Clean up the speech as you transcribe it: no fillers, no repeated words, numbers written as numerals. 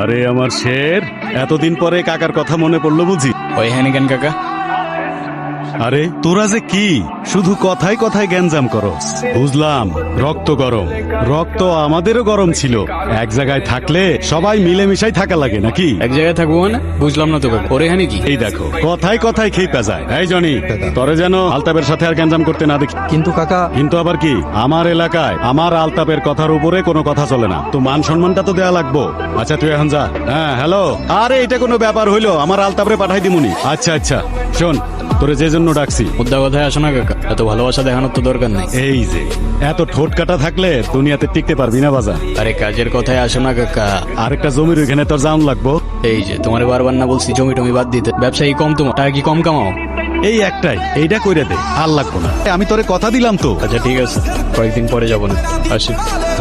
আরে আমার শের, এতদিন পরে কাকার কথা মনে পড়লো বুঝি? ওই হ্যানি কেন কাকা? আরে তোরা যে কি শুধু কথায় কথায় গ্যাঞ্জাম করো। বুঝলাম রক্ত গরম, রক্ত আমাদেরও গরম ছিল। এক জায়গায় থাকলে সবাই মিলেমিশাই থাকা লাগে নাকি? এক জায়গায় থাকবো মানে বুঝলাম না তো কাকা, ওরে হ্যানি কি? এই দেখো কথায় কথায় খেই পেঁচায়। এই জনি, তোরে যেন আলতাপের সাথে আর গ্যাঞ্জাম করতে না দেখি। কিন্তু কাকা, কিন্তু আবার কি, আমার এলাকায় আমার আলতাপের কথার উপরে কোনো কথা চলে না। তো মান সম্মানটা তো দেয়া লাগবো। আচ্ছা তুই এখন যা। হ্যাঁ হ্যালো, আরে এটা কোনো ব্যাপার হইলো? আমার আলতাপরে পাঠাই দিমুনি। আচ্ছা আচ্ছা শোন, তোরে যে জন্য ডাকছি, মুদ্রা কথায় আসো না কাকা, এত ভালোবাসা দেখানোর তো দরকার নেই। এই যে এত ঠোঁট কাটা থাকলে দুনিয়াতে টিকতে পারবি না বাজার। আরে কাজের কথায় আসো না কাকা। আরেকটা জমির ওইখানে তোর জাম লাগবো। এই যে তোমার বারবার না বলছি জমি টমি বাদ দিতে, ব্যবসায়ী কম, তোমার টাকা কি কম কামাও? এই একটাই, এইটা কইরে দে, আর লাগবো না। আমি তোরে কথা দিলাম তো। আচ্ছা ঠিক আছে, কয়েকদিন পরে যাবো না, আসি।